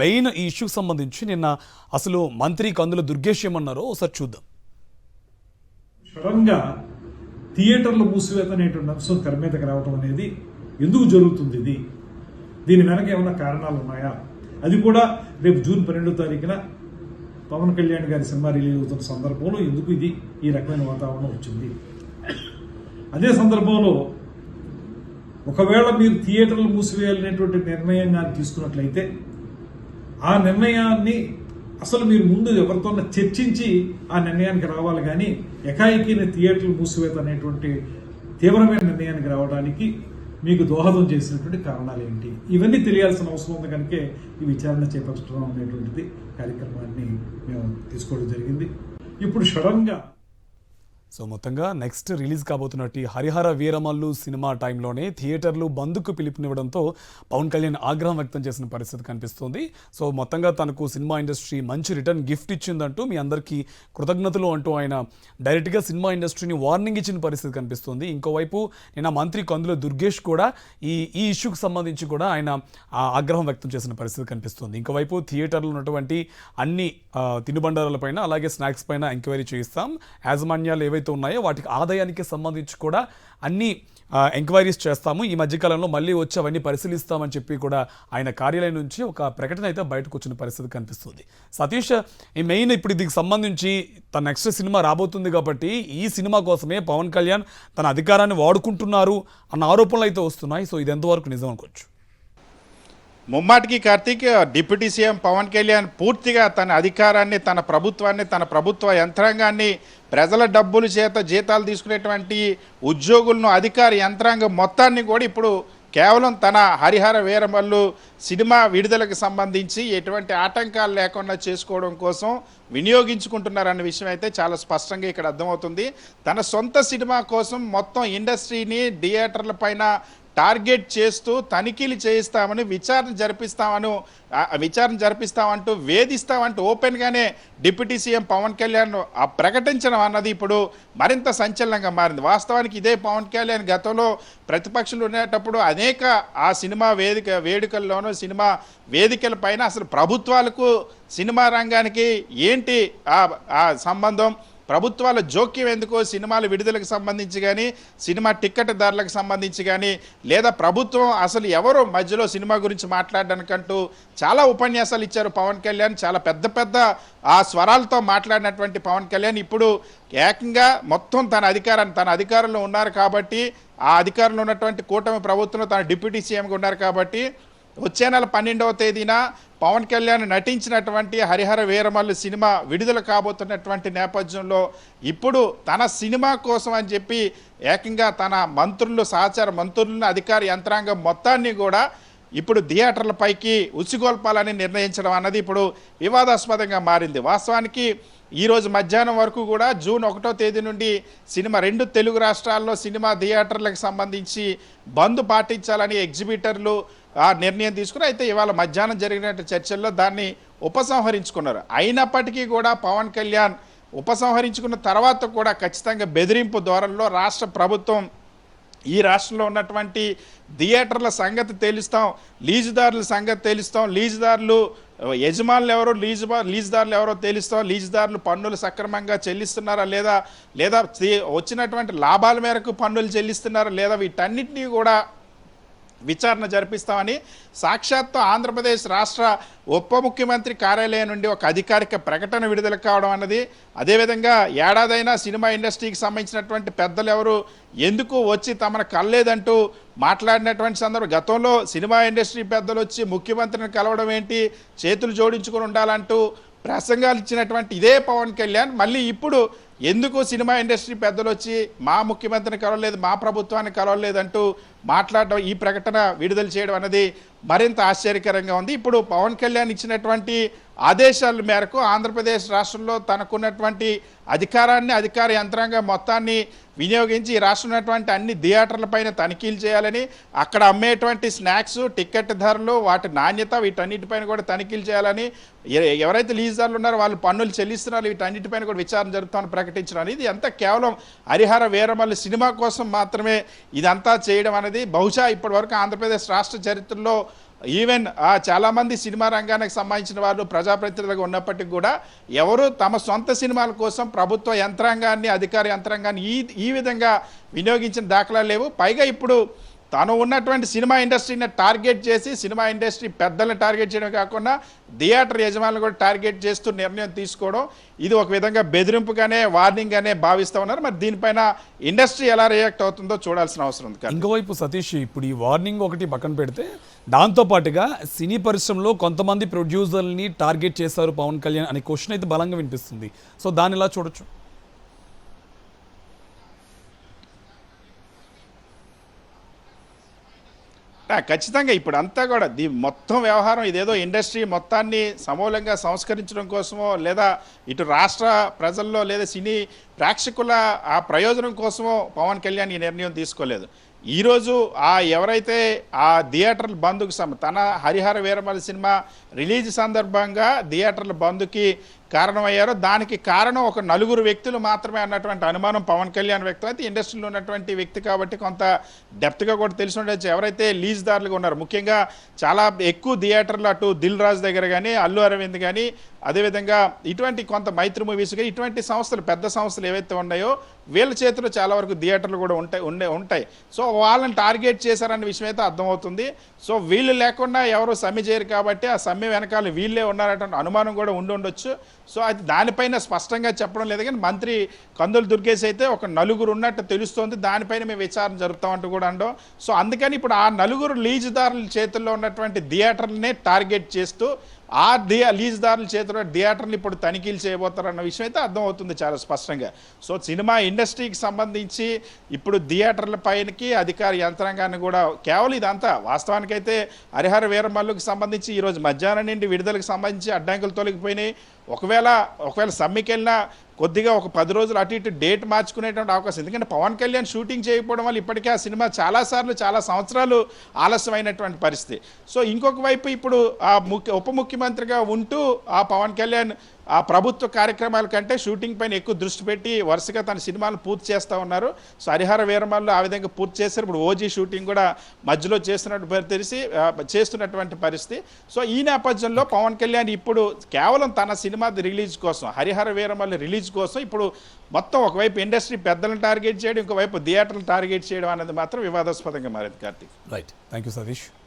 Main ఈ ఇష్యూకి సంబంధించి నిన్న అసలు మంత్రి కందుల దుర్గేష్ ఏమన్నారో ఒకసారి చూద్దాం. సడన్గా థియేటర్లు మూసివేత అనేటువంటి అంశం తెర మీదకి రావడం అనేది ఎందుకు జరుగుతుంది? దీని వెనక ఏమైనా కారణాలు ఉన్నాయా? అది కూడా రేపు జూన్ 12వ తారీఖున పవన్ కళ్యాణ్ గారి సినిమా రిలీజ్ అవుతున్న సందర్భంలో ఎందుకు ఈ రకమైన వాతావరణం వచ్చింది? అదే సందర్భంలో ఒకవేళ మీరు థియేటర్లు మూసివేయాలనేటువంటి నిర్ణయం తీసుకున్నట్లయితే ఆ నిర్ణయాన్ని అసలు మీరు ముందు ఎవరితో చర్చించి ఆ నిర్ణయానికి రావాలి, కానీ ఎకాయికి థియేటర్లు మూసివేత అనేటువంటి తీవ్రమైన నిర్ణయానికి రావడానికి మీకు దోహదం చేసినటువంటి కారణాలు ఏంటి? ఇవన్నీ తెలియాల్సిన అవసరం ఉంది కనుక ఈ విచారణ చేపట్టడం అనేటువంటిది కార్యక్రమాన్ని మేము తీసుకోవడం జరిగింది. ఇప్పుడు సడన్గా మొత్తంగా నెక్స్ట్ రిలీజ్ కాబోతున్నట్టు హరిహర వీరమల్లు సినిమా టైంలోనే థియేటర్లు బంద్కు పిలుపునివ్వడంతో పవన్ కళ్యాణ్ ఆగ్రహం వ్యక్తం చేసిన పరిస్థితి కనిపిస్తుంది. మొత్తంగా తనకు సినిమా ఇండస్ట్రీ మంచి రిటర్న్ గిఫ్ట్ ఇచ్చిందంటూ మీ అందరికీ కృతజ్ఞతలు అంటూ ఆయన డైరెక్ట్గా సినిమా ఇండస్ట్రీని వార్నింగ్ ఇచ్చిన పరిస్థితి కనిపిస్తుంది. ఇంకోవైపు నిన్న మంత్రి కందుల దుర్గేష్ కూడా ఈ ఇష్యూకి సంబంధించి కూడా ఆయన ఆగ్రహం వ్యక్తం చేసిన పరిస్థితి కనిపిస్తుంది. ఇంకోవైపు థియేటర్లో ఉన్నటువంటి అన్ని తినుబండారాలపైన అలాగే స్నాక్స్ పైన ఎంక్వైరీ చేయిస్తాం, యాజమాన్యాలు ఏవైతే ఉన్నాయో వాటికి ఆదాయానికి సంబంధించి కూడా అన్ని ఎంక్వైరీస్ చేస్తాము, ఈ మధ్యకాలంలో మళ్ళీ వచ్చి అవన్నీ పరిశీలిస్తామని చెప్పి కూడా ఆయన కార్యాలయం నుంచి ఒక ప్రకటన అయితే బయటకు వచ్చిన పరిస్థితి కనిపిస్తుంది. సతీష్, ఈ మెయిన్ ఇప్పుడు దీనికి సంబంధించి తన నెక్స్ట్ సినిమా రాబోతుంది కాబట్టి ఈ సినిమా కోసమే పవన్ కళ్యాణ్ తన అధికారాన్ని వాడుకుంటున్నారు అన్న ఆరోపణలు అయితే వస్తున్నాయి. ఇది ఎంతవరకు నిజం అనుకోవచ్చు? ముమ్మాటికి కార్తీక్, డిప్యూటీ సీఎం పవన్ కళ్యాణ్ పూర్తిగా తన అధికారాన్ని, తన ప్రభుత్వాన్ని, తన ప్రభుత్వ యంత్రాంగాన్ని, ప్రజల డబ్బుల చేత జీతాలు తీసుకునేటువంటి ఉద్యోగులను, అధికార యంత్రాంగం మొత్తాన్ని కూడా ఇప్పుడు కేవలం తన హరిహర వీరమల్లు సినిమా విడుదలకు సంబంధించి ఎటువంటి ఆటంకాలు లేకుండా చేసుకోవడం కోసం వినియోగించుకుంటున్నారన్న విషయం అయితే చాలా స్పష్టంగా ఇక్కడ అర్థమవుతుంది. తన సొంత సినిమా కోసం మొత్తం ఇండస్ట్రీని థియేటర్ల పైన టార్గెట్ చేస్తూ తనిఖీలు చేయిస్తామని, విచారణ జరిపిస్తామంటూ వేధిస్తామంటూ ఓపెన్గానే డిప్యూటీ సీఎం పవన్ కళ్యాణ్ ప్రకటించడం అన్నది ఇప్పుడు మరింత సంచలనంగా మారింది. వాస్తవానికి ఇదే పవన్ కళ్యాణ్ గతంలో ప్రతిపక్షులు ఉండేటప్పుడు అనేక ఆ సినిమా వేడుకల్లోనూ సినిమా వేదికల పైన అసలు ప్రభుత్వాలకు సినిమా రంగానికి ఏంటి ఆ సంబంధం, ప్రభుత్వాల జోక్యం ఎందుకు, సినిమాల విడుదలకు సంబంధించి కానీ, సినిమా టిక్కెట్ ధరలకు సంబంధించి కానీ, లేదా ప్రభుత్వం అసలు ఎవరు మధ్యలో సినిమా గురించి మాట్లాడడానికంటూ చాలా ఉపన్యాసాలు ఇచ్చారు పవన్ కళ్యాణ్. చాలా పెద్ద పెద్ద ఆ స్వరాలతో మాట్లాడినటువంటి పవన్ కళ్యాణ్ ఇప్పుడు ఏకంగా మొత్తం తన అధికారంలో ఉన్నారు కాబట్టి, ఆ అధికారంలో ఉన్నటువంటి కూటమి ప్రభుత్వంలో తన డిప్యూటీ సీఎంగా ఉన్నారు కాబట్టి వచ్చే నెల 12వ తేదీన పవన్ కళ్యాణ్ నటించినటువంటి హరిహర వీరమల్లు సినిమా విడుదల కాబోతున్నటువంటి నేపథ్యంలో ఇప్పుడు తన సినిమా కోసం అని చెప్పి ఏకంగా తన సహచార మంత్రులను, అధికార యంత్రాంగం మొత్తాన్ని కూడా ఇప్పుడు థియేటర్లపైకి ఉసిగొల్పాలని నిర్ణయించడం అన్నది ఇప్పుడు వివాదాస్పదంగా మారింది. వాస్తవానికి ఈరోజు మధ్యాహ్నం వరకు కూడా జూన్ 1వ తేదీ నుండి సినిమా 2 తెలుగు రాష్ట్రాల్లో సినిమా థియేటర్లకు సంబంధించి బంద్ పాటించాలని ఎగ్జిబిటర్లు ఆ నిర్ణయం తీసుకుని, అయితే ఇవాళ మధ్యాహ్నం జరిగిన చర్చల్లో దాన్ని ఉపసంహరించుకున్నారు. అయినప్పటికీ కూడా పవన్ కళ్యాణ్ ఉపసంహరించుకున్న తర్వాత కూడా ఖచ్చితంగా బెదిరింపు ధోరణిలో రాష్ట్ర ప్రభుత్వం ఈ రాష్ట్రంలో ఉన్నటువంటి థియేటర్ల సంగతి తేలుస్తాం, లీజుదారుల సంగతి తేలుస్తాం, లీజుదారులు యజమానులు ఎవరో, లీజుదారులు ఎవరో తేలుస్తాం, లీజుదారులు పన్నులు సక్రమంగా చెల్లిస్తున్నారా లేదా వచ్చినటువంటి లాభాల మేరకు పన్నులు చెల్లిస్తున్నారా లేదా, వీటన్నిటినీ కూడా విచారణ జరిపిస్తామని సాక్షాత్తు ఆంధ్రప్రదేశ్ రాష్ట్ర ఉప ముఖ్యమంత్రి కార్యాలయం నుండి ఒక అధికారిక ప్రకటన విడుదల కావడం అన్నది, అదేవిధంగా ఏడాదైనా సినిమా ఇండస్ట్రీకి సంబంధించినటువంటి పెద్దలు ఎవరు ఎందుకు వచ్చి తమను కలలేదంటూ మాట్లాడినటువంటి సందర్భం, గతంలో సినిమా ఇండస్ట్రీ పెద్దలు వచ్చి ముఖ్యమంత్రిని కలవడం ఏంటి, చేతులు జోడించుకొని ఉండాలంటూ ప్రసంగాలు ఇచ్చినటువంటి ఇదే పవన్ కళ్యాణ్ మళ్ళీ ఇప్పుడు ఎందుకు సినిమా ఇండస్ట్రీ పెద్దలు వచ్చి మా ముఖ్యమంత్రిని కలవలేదు, మా ప్రభుత్వాన్ని కలవలేదంటూ మాట్లాడడం, ఈ ప్రకటన విడుదల చేయడం అనేది మరింత ఆశ్చర్యకరంగా ఉంది. ఇప్పుడు పవన్ కళ్యాణ్ ఇచ్చినటువంటి ఆదేశాల మేరకు ఆంధ్రప్రదేశ్ రాష్ట్రంలో తనకున్నటువంటి అధికారాన్ని, అధికార యంత్రాంగం మొత్తాన్ని వినియోగించి ఈ రాష్ట్రంలో ఉన్నటువంటి అన్ని థియేటర్లపైన తనిఖీలు చేయాలని, అక్కడ అమ్మేటువంటి స్నాక్స్, టికెట్ ధరలు, వాటి నాణ్యత, వీటన్నిటిపైన కూడా తనిఖీలు చేయాలని, ఎవరైతే లీజుదారులు ఉన్నారో వాళ్ళు పన్నులు చెల్లిస్తున్నారో వీటన్నిటిపైన కూడా విచారణ జరుపుతామని ప్రకటించడం. ఇది అంతా కేవలం హరిహర వీరమల్లు సినిమా కోసం మాత్రమే ఇదంతా చేయడం అనేది బహుశా ఇప్పటి వరకు ఆంధ్రప్రదేశ్ రాష్ట్ర చరిత్రలో ఈవెన్ చాలామంది సినిమా రంగానికి సంబంధించిన వాళ్ళు ప్రజాప్రతినిధులుగా ఉన్నప్పటికీ కూడా ఎవరు తమ సొంత సినిమాల కోసం ప్రభుత్వ యంత్రాంగాన్ని అధికార యంత్రాంగాన్ని ఈ విధంగా వినియోగించిన దాఖలాలు లేవు. పైగా ఇప్పుడు తను ఉన్నటువంటి సినిమా ఇండస్ట్రీని టార్గెట్ చేసి సినిమా ఇండస్ట్రీ పెద్దలను టార్గెట్ చేయడం కాకుండా థియేటర్ యజమానులు కూడా టార్గెట్ చేస్తూ నిర్ణయం తీసుకోవడం ఇది ఒక విధంగా బెదిరింపుగానే వార్నింగ్గానే భావిస్తూ ఉన్నారు. మరి దీనిపైన ఇండస్ట్రీ ఎలా రియాక్ట్ అవుతుందో చూడాల్సిన అవసరం ఉంది. ఇంకోవైపు సతీష్, ఇప్పుడు ఈ వార్నింగ్ ఒకటి పక్కన పెడితే దాంతో పాటుగా సినీ పరిశ్రమలో కొంతమంది ప్రొడ్యూసర్ని టార్గెట్ చేశారు పవన్ కళ్యాణ్ అనే క్వశ్చన్ అయితే బలంగా వినిపిస్తుంది. సో దాన్ని ఎలా చూడొచ్చు? ఖచ్చితంగా ఇప్పుడు అంతా కూడా మొత్తం వ్యవహారం ఇదేదో ఇండస్ట్రీ మొత్తాన్ని సమూలంగా సంస్కరించడం కోసమో లేదా ఇటు రాష్ట్ర ప్రజల్లో లేదా సినీ ప్రేక్షకుల ఆ ప్రయోజనం కోసమో పవన్ కళ్యాణ్ ఈ నిర్ణయం తీసుకోలేదు. ఈరోజు ఎవరైతే ఆ థియేటర్ల బంద్కు తన హరిహర వీరమల్లి సినిమా రిలీజ్ సందర్భంగా థియేటర్ల బంద్కి కారణమయ్యారో దానికి కారణం ఒక నలుగురు వ్యక్తులు మాత్రమే అన్నటువంటి అనుమానం పవన్ కళ్యాణ్ వ్యక్తం అయితే ఇండస్ట్రీలో ఉన్నటువంటి వ్యక్తి కాబట్టి కొంత డెప్త్గా కూడా తెలిసి ఉండొచ్చు. ఎవరైతే లీజ్దారులుగా ఉన్నారో ముఖ్యంగా చాలా ఎక్కువ థియేటర్లు అటు దిల్ రాజు దగ్గర కానీ అల్లు అరవింద్ కానీ అదేవిధంగా ఇటువంటి కొంత మైత్రి మూవీస్ కానీ ఇటువంటి సంస్థలు పెద్ద సంస్థలు ఏవైతే ఉన్నాయో వీళ్ళ చేతిలో చాలా వరకు థియేటర్లు కూడా ఉంటాయి. సో వాళ్ళని టార్గెట్ చేశారన్న విషయం అయితే అర్థమవుతుంది. సో వీళ్ళు లేకుండా ఎవరు సమ్మె చేయరు కాబట్టి ఆ సమ్మె వెనకాల వీళ్ళే ఉన్నారటువంటి అనుమానం కూడా ఉండొచ్చు. సో అది దానిపైన స్పష్టంగా చెప్పడం లేదు కానీ మంత్రి కందుల దుర్గేష్ అయితే ఒక నలుగురు ఉన్నట్టు తెలుస్తోంది, దానిపైన మేము విచారణ జరుపుతామంటూ కూడా అనడం. సో అందుకని ఇప్పుడు ఆ నలుగురు లీజుదారుల చేతుల్లో ఉన్నటువంటి థియేటర్లనే టార్గెట్ చేస్తూ ఆ లీజుదారుల చేతిలో థియేటర్లు ఇప్పుడు తనిఖీలు చేయబోతారన్న విషయం అయితే అర్థమవుతుంది చాలా స్పష్టంగా. సో సినిమా ఇండస్ట్రీకి సంబంధించి ఇప్పుడు థియేటర్ల పైనకి అధికార యంత్రాంగాన్ని కూడా కేవలం ఇదంతా వాస్తవానికైతే హరిహర వీరమల్లుకి సంబంధించి ఈరోజు మధ్యాహ్నం నుండి విడుదలకు సంబంధించి అడ్డంకులు తొలగిపోయినాయి. ఒకవేళ సమ్మెకి వెళ్ళినా కొద్దిగా ఒక 10 రోజులు అటు ఇటు డేట్ మార్చుకునేటువంటి అవకాశం. ఎందుకంటే పవన్ కళ్యాణ్ షూటింగ్ చేయకపోవడం వల్ల ఇప్పటికే ఆ సినిమా చాలా సంవత్సరాలు ఆలస్యమైనటువంటి పరిస్థితి. సో ఇంకొక వైపు ఇప్పుడు ఉప ముఖ్యమంత్రిగా ఉంటూ ఆ పవన్ కళ్యాణ్ ఆ ప్రభుత్వ కార్యక్రమాల కంటే షూటింగ్ పైన ఎక్కువ దృష్టి పెట్టి వరుసగా తన సినిమాలు పూర్తి చేస్తూ ఉన్నారు. సో హరిహర వీరమల్లు ఆ విధంగా పూర్తి చేశారు. ఇప్పుడు ఓజీ షూటింగ్ కూడా మధ్యలో చేస్తున్నటువంటి పరిస్థితి. సో ఈ నేపథ్యంలో పవన్ కళ్యాణ్ ఇప్పుడు కేవలం తన సినిమా రిలీజ్ కోసం హరిహర వీరమల్లు రిలీజ్ కోసం ఇప్పుడు మొత్తం ఒకవైపు ఇండస్ట్రీ పెద్దలను టార్గెట్ చేయడం, ఇంకోవైపు థియేటర్లు టార్గెట్ చేయడం అనేది మాత్రం వివాదాస్పదంగా మారింది. Karthik. Right, thank you Satish.